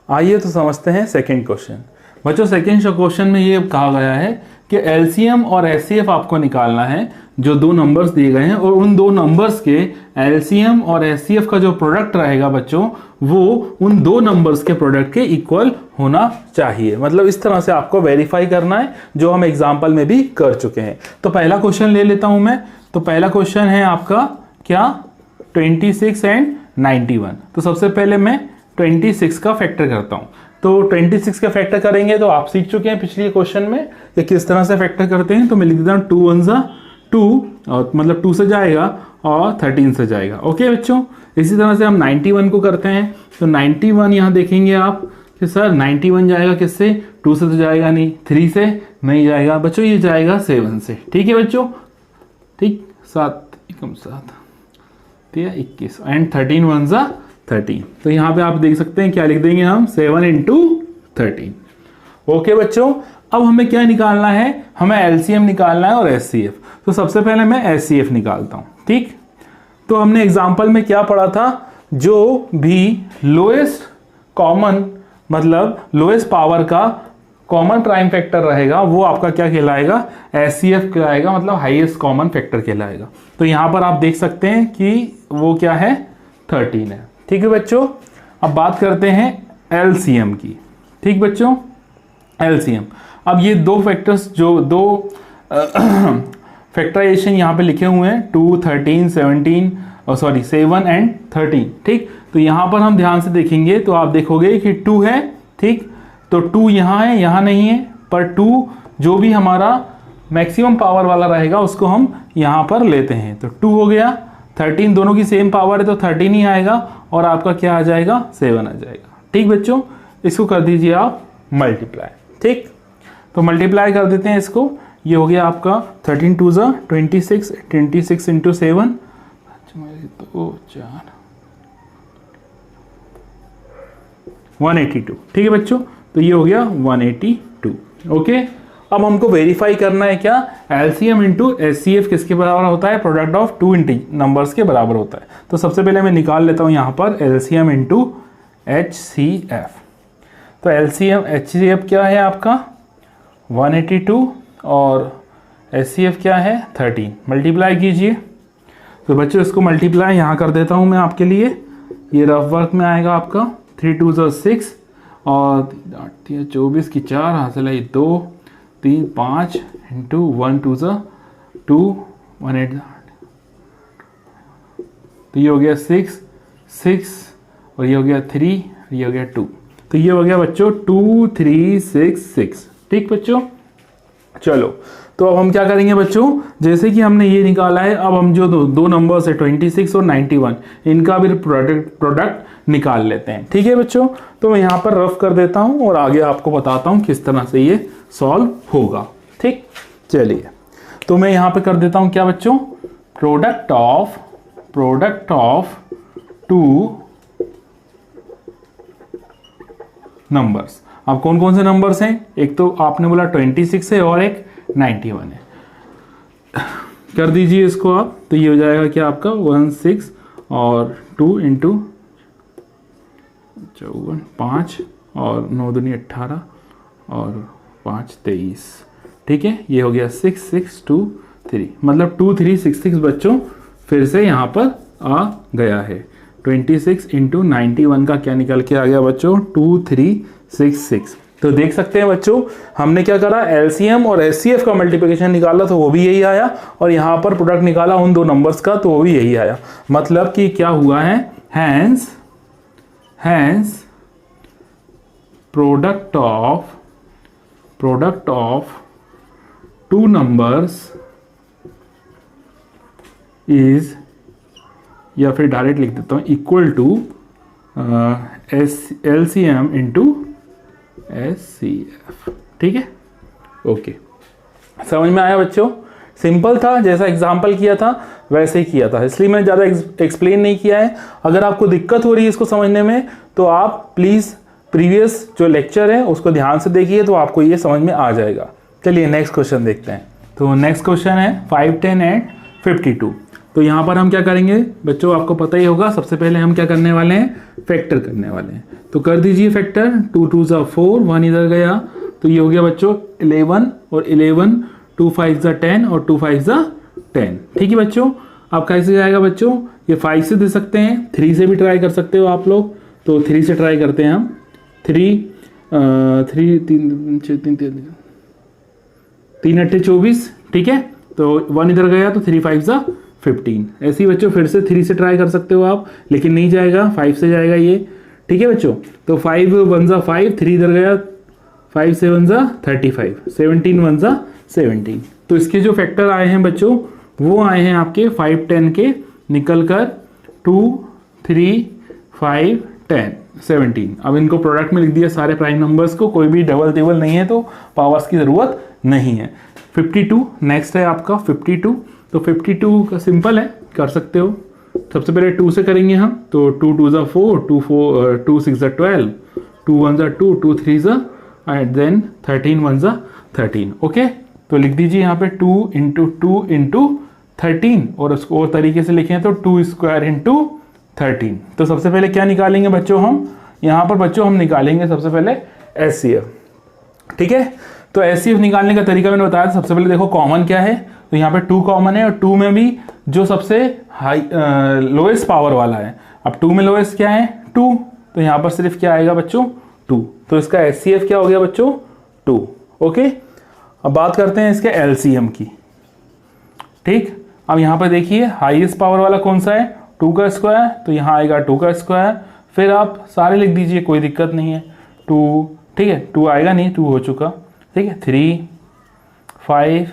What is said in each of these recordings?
आइए तो समझते हैं सेकंड क्वेश्चन। बच्चों सेकंड क्वेश्चन में ये कहा गया है कि एलसीएम और एचसीएफ आपको निकालना है, जो दो नंबर्स दिए गए हैं, और उन दो नंबर्स के एलसीएम और एचसीएफ का जो प्रोडक्ट रहेगा बच्चों वो उन दो नंबर्स के प्रोडक्ट के इक्वल होना चाहिए। मतलब इस तरह से आपको वेरीफाई करना है, जो हम एग्जाम्पल में भी कर चुके हैं। तो पहला क्वेश्चन ले लेता हूं मैं। तो पहला क्वेश्चन है आपका क्या, 26 एंड 91। तो सबसे पहले मैं 26 का फैक्टर करता हूं। तो 26 का फैक्टर करेंगे तो आप सीख चुके हैं पिछले क्वेश्चन में कि किस तरह से फैक्टर करते हैं। तो मैं लिख देता हूं 2 1 जा 2, और मतलब 2 से जाएगा और 13 से जाएगा। ओके बच्चों, इसी तरह से हम 91 को करते हैं। तो 91 यहाँ देखेंगे आप कि सर 91 जाएगा किससे, 2 से तो जाएगा नहीं, 3 से नहीं जाएगा बच्चों, ये जाएगा 7 से। ठीक है बच्चों, ठीक, 7 एकम 7 21 एंड 13 1 जा 13। तो यहाँ पे आप देख सकते हैं क्या लिख देंगे हम, 7 इंटू 13। ओके बच्चों, अब हमें क्या निकालना है, हमें एलसीएम निकालना है और एचसीएफ। तो सबसे पहले मैं एचसीएफ निकालता हूँ। ठीक, तो हमने एग्जाम्पल में क्या पढ़ा था, जो भी लोएस्ट कॉमन मतलब लोएस्ट पावर का कॉमन प्राइम फैक्टर रहेगा वो आपका क्या कहलाएगा, एचसीएफ कहलाएगा, मतलब हाईएस्ट कॉमन फैक्टर कहलाएगा। तो यहाँ पर आप देख सकते हैं कि वो क्या है, 13 है। ठीक है बच्चों, अब बात करते हैं एलसीएम की। ठीक बच्चों, एलसीएम, अब ये दो फैक्टर्स, जो दो फैक्टराइजेशन यहाँ पे लिखे हुए हैं, 2 13 17 सॉरी 7 एंड 13। ठीक, तो यहाँ पर हम ध्यान से देखेंगे तो आप देखोगे कि 2 है। ठीक, तो 2 यहाँ है, यहाँ नहीं है, पर 2 जो भी हमारा मैक्सिमम पावर वाला रहेगा उसको हम यहाँ पर लेते हैं। तो 2 हो गया, 13 दोनों की सेम पावर है तो 13 ही आएगा, और आपका क्या आ जाएगा, 7 आ जाएगा। ठीक बच्चों, इसको कर दीजिए आप मल्टीप्लाई। ठीक, तो मल्टीप्लाई कर देते हैं इसको, ये हो गया आपका 13 2 जा 26, 26 इंटू 7 2 4 182। ठीक है बच्चों, तो ये हो गया 182। ओके, अब हमको वेरीफाई करना है क्या, एलसीएम इंटू एचसीएफ किसके बराबर होता है, प्रोडक्ट ऑफ टू नंबर्स के बराबर होता है। तो सबसे पहले मैं निकाल लेता हूं यहाँ पर एलसीएम इंटू एचसीएफ। तो एलसीएम एचसीएफ क्या है आपका 182 और एचसीएफ क्या है 13। मल्टीप्लाई कीजिए। तो बच्चों इसको मल्टीप्लाई यहाँ कर देता हूँ मैं आपके लिए, ये रफ वर्क में आएगा आपका 3 2 जा 6 और 24 की 4 हासिल है 2 3 5 इंटू 1 2 जा 2 1 8। तो ये हो गया 6 6 और ये हो गया 3, ये हो गया 2। तो ये हो गया बच्चों 2 3 6 6। ठीक बच्चों, चलो तो अब हम क्या करेंगे बच्चों, जैसे कि हमने ये निकाला है, अब हम जो दो नंबर्स है 26 और 91 इनका भी प्रोडक्ट निकाल लेते हैं। ठीक है बच्चों, तो मैं यहाँ पर रफ कर देता हूँ और आगे आपको बताता हूँ किस तरह से ये सॉल्व होगा। ठीक, चलिए तो मैं यहाँ पे कर देता हूँ क्या बच्चों, प्रोडक्ट ऑफ टू नंबर्स। अब कौन कौन से नंबर्स हैं, एक तो आपने बोला 26 है और एक 91 है। कर दीजिए इसको आप, तो ये हो जाएगा क्या आपका 16 और 2 इंटू 54 5 और 9 दूनी 18 और 5 23। ठीक है, ये हो गया 6 6 2 3, मतलब 2 3 6 6 बच्चों फिर से यहाँ पर आ गया है। 26 इंटू 91 का क्या निकल के आ गया बच्चों 2 3 6 6। तो देख सकते हैं बच्चों हमने क्या करा, एलसीएम और एचसीएफ का मल्टीप्लिकेशन निकाला तो वो भी यही आया, और यहाँ पर प्रोडक्ट निकाला उन दो नंबर्स का तो वो भी यही आया। मतलब कि क्या हुआ है, hence product of two numbers is, या फिर डायरेक्ट लिख देता हूँ, equal to LCM into HCF. ठीक है, ओके, समझ में आया बच्चों, सिंपल था, जैसा एग्जाम्पल किया था वैसे ही किया था, इसलिए मैंने ज़्यादा एक्सप्लेन नहीं किया है। अगर आपको दिक्कत हो रही है इसको समझने में तो आप प्लीज़ प्रीवियस जो लेक्चर है उसको ध्यान से देखिए, तो आपको ये समझ में आ जाएगा। चलिए नेक्स्ट क्वेश्चन देखते हैं। तो नेक्स्ट क्वेश्चन है 5 10 एंड 52। तो यहाँ पर हम क्या करेंगे बच्चों, आपको पता ही होगा, सबसे पहले हम क्या करने वाले हैं, फैक्टर करने वाले हैं। तो कर दीजिए फैक्टर, 2 2 ज़ा 4, 1 इधर गया तो ये हो गया बच्चों 11 और 11, 2 5 ज़ा 10 और 2 5 ज़ा 10। ठीक है बच्चों, अब कैसे जाएगा बच्चों, ये 5 से दे सकते हैं, 3 से भी ट्राई कर सकते हो आप लोग। तो 3 से ट्राई करते हैं हम, 3 3 8 24। ठीक है, तो 1 इधर गया तो 3 5 ज़ा 15। ऐसे ही बच्चों फिर से 3 से ट्राई कर सकते हो आप, लेकिन नहीं जाएगा, 5 से जाएगा ये। ठीक है बच्चों, तो 5 1 ज़ा 5, 3 इधर गया, 5 7 ज़ा 35, 17 1 ज़ा 17। तो इसके जो फैक्टर आए हैं बच्चों वो आए हैं आपके 5 10 के निकल कर 2 3 5 10 17। अब इनको प्रोडक्ट में लिख दिया सारे प्राइम नंबर्स को, कोई भी डबल टेबल नहीं है तो पावर्स की ज़रूरत नहीं है। 52 नेक्स्ट है आपका 52। तो 52 का सिंपल है, कर सकते हो। सबसे पहले 2 से करेंगे हम, तो 2 2 ज़ा 4, 2 6 ज़ा 12, 2 1 ज़ा 2, 2 3 ज़ा एंड देन 13 1 ज़ा 13। ओके, तो लिख दीजिए यहाँ पे 2 इंटू 2 इंटू 13, और उसको और तरीके से लिखें तो 2 स्क्वायर इंटू 13। तो सबसे पहले क्या निकालेंगे बच्चों हम, यहाँ पर बच्चों हम निकालेंगे सबसे पहले SCF। ठीक है, तो SCF निकालने का तरीका मैंने बताया। सबसे पहले देखो कॉमन क्या है, तो यहाँ पे 2 कॉमन है, और 2 में भी जो सबसे हाई लोएस्ट पावर वाला है। अब 2 में लोएस्ट क्या है 2, तो यहाँ पर सिर्फ क्या आएगा बच्चों 2, तो इसका SCF क्या हो गया बच्चों 2। ओके, अब बात करते हैं इसके LCM की। ठीक, अब यहाँ पर देखिए हाईएस्ट पावर वाला कौन सा है 2 का स्क्वायर, तो यहाँ आएगा 2 का स्क्वायर, फिर आप सारे लिख दीजिए, कोई दिक्कत नहीं है। 2, ठीक है 2 आएगा नहीं, 2 हो चुका। ठीक है, 3 5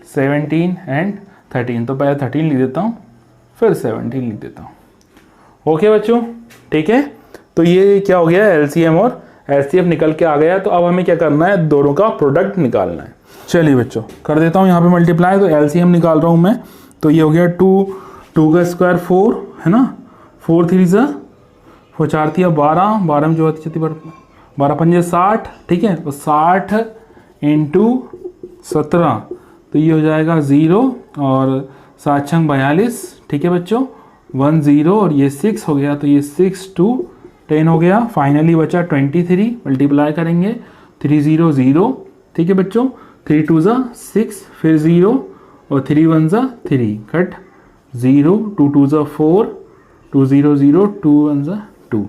17 एंड 13, तो पहले 13 लिख देता हूँ, फिर 17 लिख देता हूँ। ओके बच्चों, ठीक है, तो ये क्या हो गया LCM और SCF निकल के आ गया। तो अब हमें क्या करना है, दोनों का प्रोडक्ट निकालना है। चलिए बच्चों कर देता हूँ यहाँ पे मल्टीप्लाई, तो LCM निकाल रहा हूँ मैं। तो ये हो गया 2 का स्क्वायर 4 है ना, 4 3 ज़ा 4 4 थी 12, 12 में जो 12 5 60। ठीक है, तो 60 इंटू 17, तो ये हो जाएगा 0 और 7 6 42। ठीक है बच्चों, 1 0 और ये 6 हो गया, तो ये 6 2 10 हो गया। फाइनली बचा 23, मल्टीप्लाई करेंगे 3 0 0। ठीक है बच्चों, 3 2 ज़ा 6, फिर 0 और 3 1 ज़ा 3, कट 0, 2 2 ज़ा 4, 2 0 0, 2 1 ज़ा 2।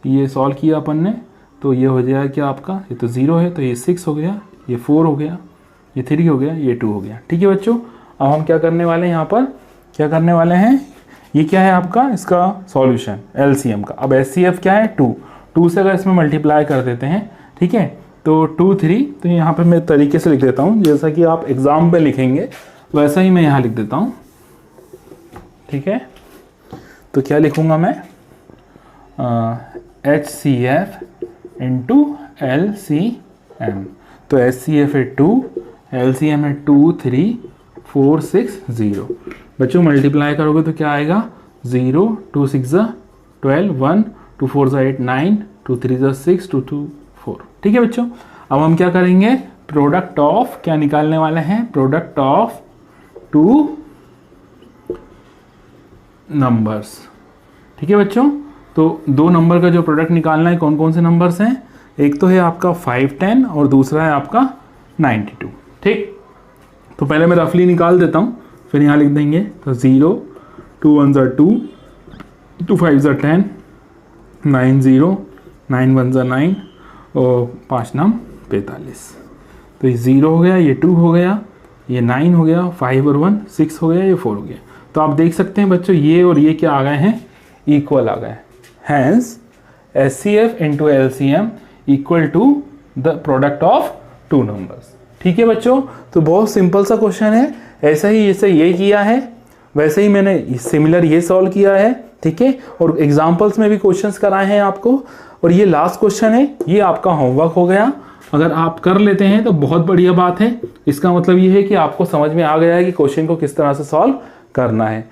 ये सॉल्व किया अपन ने, तो ये हो जाएगा क्या आपका, ये तो 0 है, तो ये 6 हो गया, ये 4 हो गया, ये 3 हो गया, ये 2 हो गया। ठीक है बच्चों, अब हम क्या करने वाले हैं, यहाँ पर क्या करने वाले हैं, ये क्या है आपका इसका सॉल्यूशन LCM का। अब SCF क्या है 2 से अगर इसमें मल्टीप्लाई कर देते हैं, ठीक है, तो 2 3, तो यहाँ पे मैं तरीके से लिख देता हूँ, जैसा कि आप एग्जाम पे लिखेंगे वैसा ही मैं यहाँ लिख देता हूँ। ठीक है, तो क्या लिखूँगा मैं, HCF इंटू LCM। तो SCF है 2, LCM है 2 3 4 6 0। बच्चों मल्टीप्लाई करोगे तो क्या आएगा, 0 2 6 ज़ा 12, 1 2 4 ज़ा 8 9, 2 3 ज़ा 6, 2 2 4। ठीक है बच्चों, अब हम क्या करेंगे, प्रोडक्ट ऑफ क्या निकालने वाले हैं, प्रोडक्ट ऑफ 2 नंबर्स। ठीक है बच्चों, तो 2 नंबर का जो प्रोडक्ट निकालना है, कौन कौन से नंबर्स हैं, एक तो है आपका 5 10 और दूसरा है आपका 92। ठीक, तो पहले मैं रफली निकाल देता हूँ, फिर यहाँ लिख देंगे। तो 0 2 1 ज़ा 2, 2 5 ज़ा 10, 9 0, 9 1 ज़ा 9 और 5 9 45। तो ये 0 हो गया, ये 2 हो गया, ये 9 हो गया, 5 और 1 6 हो गया, ये 4 हो गया। तो आप देख सकते हैं बच्चों ये और ये क्या आ गए हैं, इक्वल आ गए। Hence SCF into LCM equal to the product of 2 numbers. ठीक है बच्चों, तो बहुत सिंपल सा क्वेश्चन है, ऐसा ही जैसे ये किया है वैसे ही मैंने सिमिलर ये सॉल्व किया है। ठीक है, और एग्जाम्पल्स में भी क्वेश्चंस कराए हैं आपको, और ये लास्ट क्वेश्चन है, ये आपका होमवर्क हो गया। अगर आप कर लेते हैं तो बहुत बढ़िया बात है, इसका मतलब ये है कि आपको समझ में आ गया है कि क्वेश्चन को किस तरह से सॉल्व करना है।